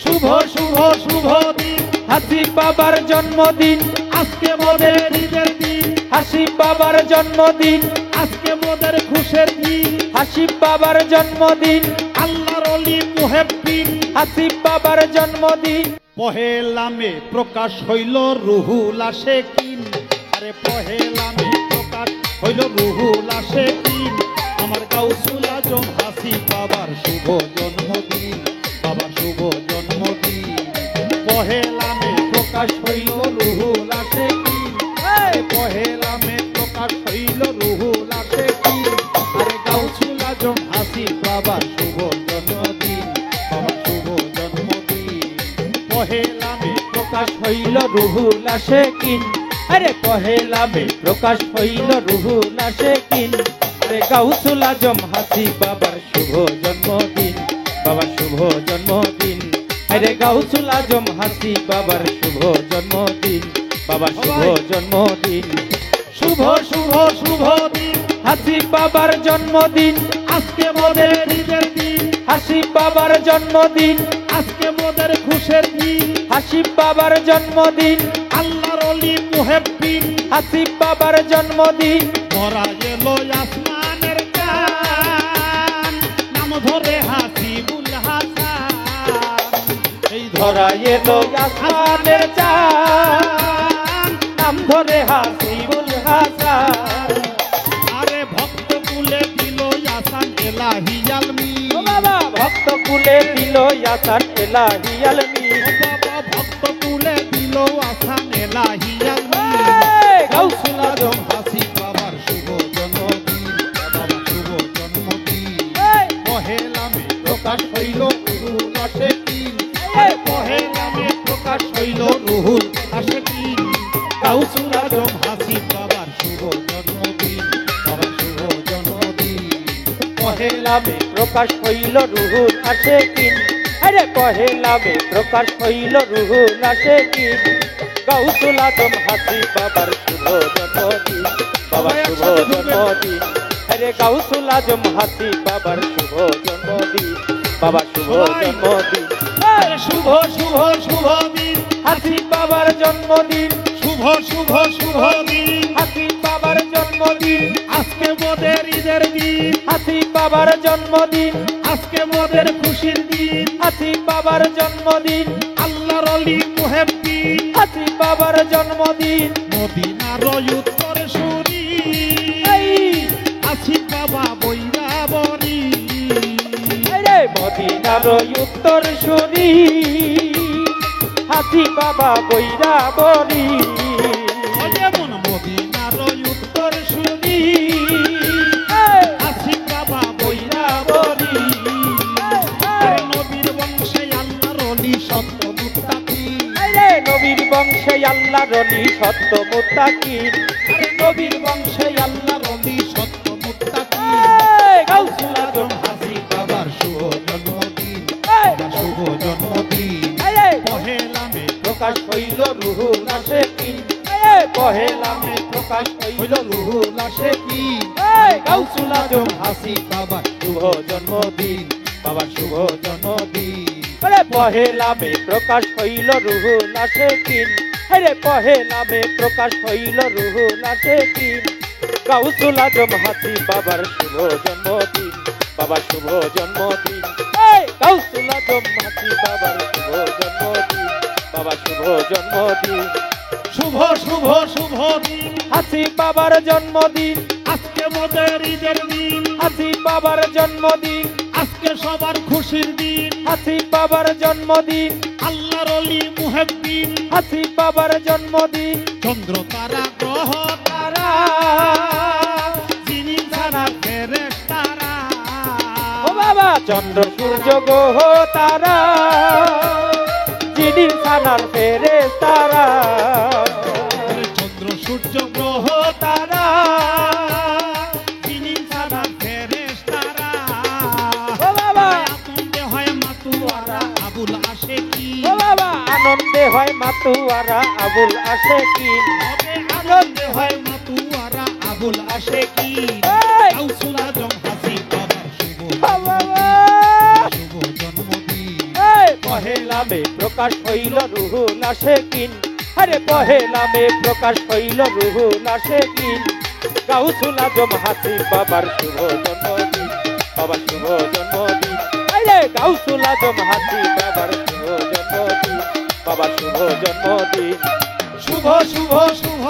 শুভ শুভ শুভ দিন, হাসিব বাবার জন্মদিন, আজকে মোদের ঈদের দিন। হাসিব বাবার জন্মদিন, আজকে মোদের খুশির দিন। হাসিব বাবার জন্মদিন, আল্লাহর ওলি মুহিব্বিন, হাসিব বাবার জন্মদিন। পহেলা মে প্রকাশ হইল রুহুল আশিকিন, আরে পহেলা মে প্রকাশ হইল রুহুল আশিকিন। আমার গাউসুল আজম হাসিব বাবার শুভ জন্মদিন, বাবার শুভ জন্মদিন। পহেলা মে প্রকাশ হইল রুহুল আশিকিন, পহেলা মে প্রকাশ হইল রুহুল আশিকিন। আরে গাউসুল আজম হাসিব বাবার শুভ জন্মদিন, বাবার শুভ জন্মদিন। পহেলা মে প্রকাশ হইল রুহুল আশিকিন, আরে পহেলা মে প্রকাশ হইল রুহুল আশিকিন। আরে গাউসুল আজম হাসিব বাবার শুভ জন্মদিন, বাবার শুভ জন্মদিন। আরে গাউসুল আজম হাসিব বাবার শুভ জন্মদিন, বাবার শুভ জন্মদিন। শুভ শুভ শুভ দিন, হাসিব বাবার জন্মদিন, আজকে মোদের ঈদের দিন। হাসিব বাবার জন্মদিন, আজকে মোদের খুশির দিন। হাসিব বাবার জন্মদিন, আল্লাহর ওলি মুহিব্বিন, হাসিব বাবার জন্মদিন। ধরা এলো আসমানের চাঁদ, নাম ধরে হাসিবুল হাসান। এই ধরা এলো আসমানের চাঁদ, নাম ধরে হাসিবুল হাসান। আরে ভক্ত কুলে দিল আসান এলাহি আলমিন, ও বাবা ভক্ত কুলে দিল আসান এলাহি আলমিন। বাবা ভক্ত কুলে দিল আসান এলাহি আলমিন। গাউসুল আজম হাসিব বাবার শুভ জন্মদিন, বাবার শুভ জন্মদিন। পহেলা মে প্রকাশ হইল রুহুল আশিকিন, পহেলা মে প্রকাশ হইল রুহুল আশিকিন। গাউসুল আজম হাসিব বাবার শুভ জন্মদিন, বাবার শুভ জন্মদিন। পহেলা মে প্রকাশ হইল রুহুল আশিকিন, আরে পহেলা মে প্রকাশ হইল রুহুল আশিকিন। গাউসুল আজম হাসিব বাবার শুভ জন্মদিন, বাবার শুভ জন্মদিন। আরে গাউসুল আজম হাসিব বাবার শুভ জন্মদিন, বাবার শুভ জন্মদিন। শুভ শুভ শুভ দিন, হাসিব বাবার জন্মদিন। শুভ শুভ শুভ দিন, হাসিব বাবার জন্মদিন, আজকে মোদের ঈদের দিন। হাসিব বাবার জন্মদিন, আজকে মোদের খুশির দিন। হাসিব বাবার জন্মদিন, আল্লাহর ওলি মুহিব্বিন, হাসিব বাবার জন্মদিন। মদিনার উত্তর সুরি, হাসিব বাবা বইরা বরি। রে মদিনার উত্তর সুরি, হাসিব বাবা বইরা বরি। যেমন মদিনার উত্তর সুরি, হাসিব বাবা বইরা বরি। নবীর বংশে আল্লাহর ওলি সত্য মুত্তাকিন, নবীর বংশে আল্লাহর ওলি সত্য মুত্তাকিন। নবীর বংশে আল্লাহর ওলি সত্য মুত্তাকিন। গাউসুল আজম হাসিব বাবার শুভ জন্মদিন, শুভ জন্মদিন। পহেলা মে প্রকাশ হইল রুহুল আশিকিন, পহেলা মে প্রকাশ হইল রুহুল আশিকিন। গাউসুল আজম হাসিব বাবার শুভ জন্মদিন, বাবার শুভ জন্মদিন। পহেলা মে প্রকাশ হইল রুহুল আশিকিন, আরে পহেলা মে প্রকাশ হইল রুহুল আশিকিন। গাউসুল আজম হাসিব বাবার শুভ জন্মদিন, বাবার শুভ জন্মদিন। গাউসুল আজম হাসিব বাবার শুভ জন্মদিন, বাবার শুভ জন্মদিন। শুভ শুভ শুভ দিন, হাসিব বাবার জন্মদিন, আজকে মোদের ঈদের দিন। হাসিব বাবার জন্মদিন, আজকে সবার খুশির দিন। হাসিব বাবার জন্মদিন, আল্লাহর ওলি মুহিব্বিন, হাসিব বাবার জন্মদিন। চন্দ্র তারা গ্রহ তারা, যিনি ছাড়া ফেরেশতারা। ও বাবা চন্দ্র সূর্য গ্রহ তারা, যিনি ছাড়া ফেরেশতারা। চন্দ্র সূর্য গ্রহ তারা, যিনি ছাড়া ফেরেশতারা। ও বাবা আনন্দে হয় মাতুয়ারা আবুল আশিকিন, ও বাবা আনন্দে হয় মাতুয়ারা আবুল আশিকিন। আনন্দে হয় মাতুয়ারা আবুল আশিকিন। গাউসুল আজম হাসিব বাবার শুভ জন্মদিন, শুভ জন্মদিন। পহেলা মে প্রকাশ হইল রুহুল আশিকিন, আরে পহেলা মে প্রকাশ হইল রুহুল আশিকিন। গাউসুল আজম হাসিব বাবার শুভ জন্মদিন, বাবার শুভ জন্মদিন। আরে গাউসুল আজম হাসিব বাবার শুভ জন্মদিন, বাবার শুভ জন্মদিন। শুভ শুভ শুভ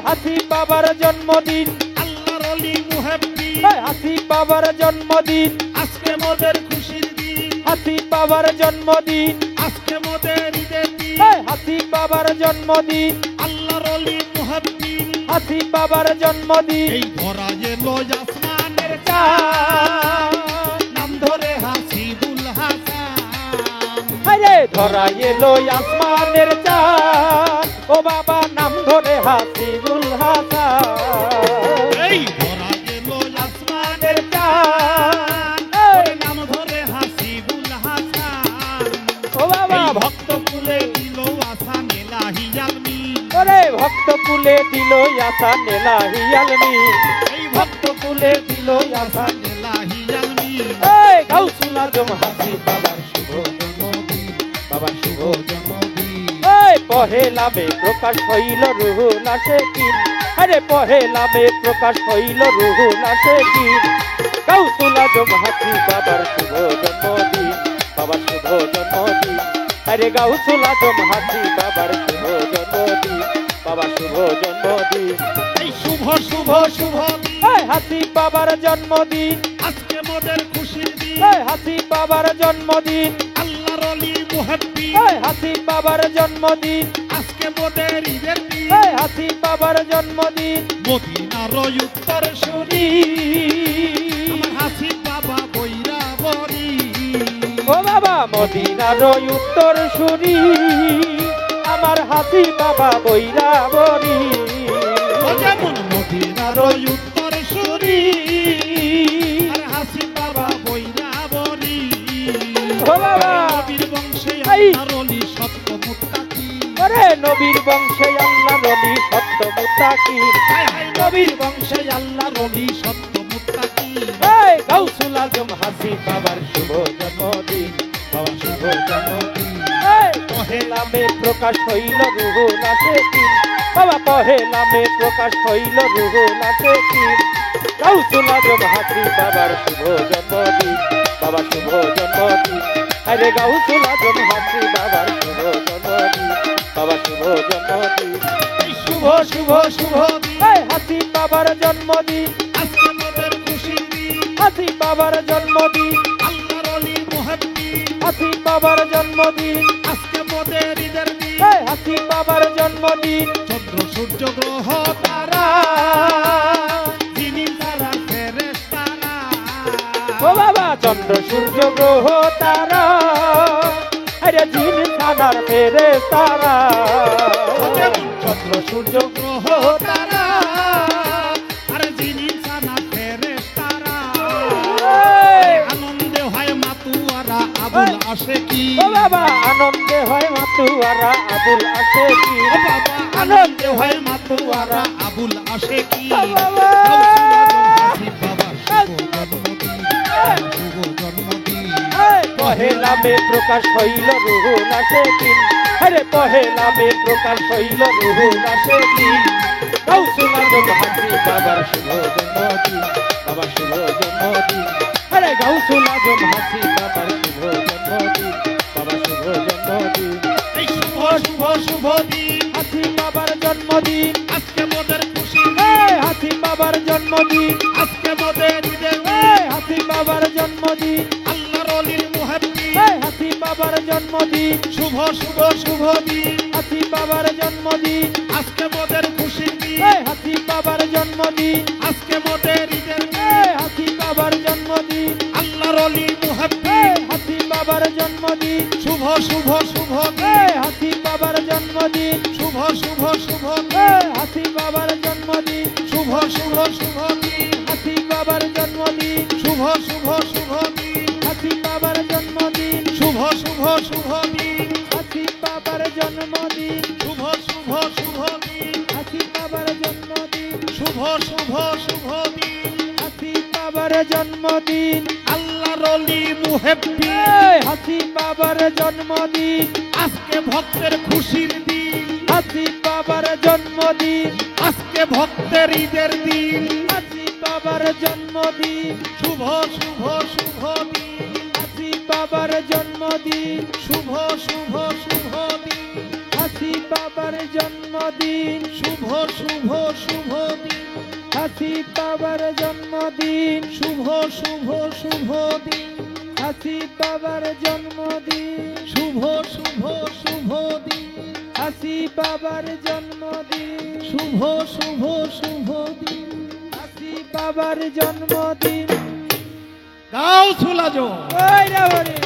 হাসিব বাবার জন্মদিন, আল্লাহর ওলি মুহাব্বি, হাসিব বাবার জন্মদিন, আজকে মোদের খুশির দিন, হাসিব বাবার জন্মদিন, আজকে মোদের ঈদের দিন। হাসিব বাবার জন্মদিন, আল্লাহর ওলি মুহাব্বি, হাসিব বাবার জন্মদিন। এই ধরা এলো আসমানের চাঁদ, নাম ধরে হাসিবুল হাসান। আরে ধরা এলো আসমানের চাঁদ, ও বাবা নাম ধরে হাসিবুল হাসান। এই ধরা এলো আসমানের চাঁদ, ওরে নাম ধরে হাসিবুল হাসান। ও বাবা এই ভক্ত কুলে দিল আসান এলাহি আলমিন, ওরে ভক্ত কুলে দিল আসান এলাহি আলমিন, এই ভক্ত কুলে দিল আসান। এলাহি আলমিন। এই গাউসুল আজম হাসিব বাবার শুভ জন্মদিন, বাবার শুভ জন্মদিন এই পহেলা মে প্রকাশ হইল রুহুল আশিকিন, আরে পহেলা মে প্রকাশ হইল রুহুল আশিকিন। গাউসুল আজম হাসিব বাবার শুভ জন্মদিন, বাবার শুভ জন্মদিন। আরে গাউসুল আজম হাসিব বাবার শুভ জন্মদিন, বাবার শুভ জন্মদিন। এই শুভ শুভ শুভ দিন, এই হাসিব বাবার জন্মদিন, আজকে মোদের খুশির দিন। এই হাসিব বাবার জন্মদিন, আল্লাহর ওলি মুহাব্বি, এই হাসিব বাবার জন্মদিন, আজকে মোদের ঈদের দিন। এই হাসিব বাবার জন্মদিন। মদিনার উত্তর সুরি, আমার হাসিব বাবা বইরা বরি। ও বাবা মদিনার উত্তর সুরি, আমার হাসিব বাবা বৈরাবরী। ও যেমন মদিনার উত্তর সুরি, আর হাসিব বাবা বইরা বরি। ও বাবা নবীর বংশে এই। আল্লাহর ওলি সত্য মুত্তাকি, ওরে নবীর বংশে আল্লাহ নবী সত্য মুত্তাকি, হায় হায় নবীর বংশে আল্লাহর ওলি সত্য মুত্তাকি। এই গাউসুল আজম হাসিব বাবার শুভ জন্মদিন, বাবার শুভ জন্মদিন। এই পহেলা মে প্রকাশ হইল রুহুল আশিকিন, বাবা পহেলা মে প্রকাশ হইল রুহুল আশিকিন। গাউসুল আজম হাসিব বাবার শুভ জন্মদিন, বাবার শুভ জন্মদিন। আরে গাউসুল আজম হাসিব বাবার শুভ জন্মদিন, বাবার শুভ জন্মদিন। এই শুভ শুভ শুভ দিন, এই হাসিব বাবার জন্মদিন, আজকে মোদের খুশির দিন। হাসিব বাবার জন্মদিন, আল্লাহর ওলি মুহাব্বি, হাসিব বাবার জন্মদিন, আজকে মোদের ঈদের দিন। এই হাসিব বাবার জন্মদিন। চন্দ্র সূর্য গ্রহ তারা, যিনি তারা ফেরেশতারা। ও বাবা চন্দ্র সূর্য গ্রহ তারা, আরে জিন খানার ফেরেশতারা। যেমন চন্দ্র সূর্য গ্রহ তারা, আর যিনি তারা ফেরেশতারা। এই, আনন্দে হয় মাতুয়ারা আবুল আশেকি, ও বাবা আনন্দে হয় মাতুয়ারা আবুল আশেকি, ও বাবা আনন্দে হয় মাতুয়ারা আবুল আশেকি। ও বাবা। হাসিব বাবার শুভ জন্মদিন, শুভ জন্মদিন। এই পহেলা মে প্রকাশ হইল রুহুল আশিকিন, আরে পহেলা মে প্রকাশ হইল রুহুল আশিকিন। গাউসুল আজম হাসিব বাবার শুভ জন্মদিন, বাবার শুভ জন্মদিন। আরে গাউসুল আজম হাসিব বাবার শুভ জন্মদিন, বাবার শুভ জন্মদিন। এই শুভ শুভ শুভ দিন, হাসিব বাবার জন্মদিন, আজকে মোদের খুশি, এই হাসিব বাবার জন্মদিন, আজকে মোদের ঈদের দিন। এই হাসিব বাবার জন্মদিন, আল্লাহর ওলির মুহাব্বি, এই হাসিব বাবার জন্মদিন, শুভ শুভ শুভ দিন, হাসিব বাবার জন্মদিন, আজকে মোদের খুশির দিন। এই হাসিব বাবার জন্মদিন, আজকে মোদের ঈদের দিন। এই হাসিব বাবার জন্মদিন, আল্লাহর ওলি মুহাব্বি, এই হাসিব বাবার জন্মদিন, শুভ শুভ শুভ দিন, এই হাসিব বাবার জন্মদিন, শুভ শুভ শুভ দিন, এই হাসিব বাবার জন্মদিন, শুভ শুভ শুভ দিন, হাসিব বাবার জন্মদিন, শুভ শুভ শুভ দিন, হাসিব বাবার জন্মদিন, শুভ শুভ শুভ দিন, হাসিব বাবার জন্মদিন, শুভ শুভ শুভ দিন, হাসিব বাবার জন্মদিন, শুভ শুভ শুভ দিন, হাসিব বাবার জন্মদিন, আল্লাহর ওলি মুহিব্বিন, এই হাসিব বাবার জন্মদিন, আজকে ভক্তের খুশির দিন, হাসিব বাবার জন্মদিন, আজকে ভক্তের ঈদের দিন, হাসিব বাবার জন্মদিন, শুভ শুভ শুভ দিন, হাসিব বাবার জন্মদিন, শুভ শুভ শুভ দিন, হাসিব বাবার জন্মদিন, শুভ শুভ শুভ দিন, হাসিব বাবার জন্মদিন, শুভ শুভ শুভ দিন, হাসিব বাবার জন্মদিন, শুভ শুভ শুভ দিন, হাসিব বাবার জন্মদিন, শুভ শুভ শুভ দিন। হাসিব বাবার জন্মদিন। গাও ছুলাজো ওই রে ওরে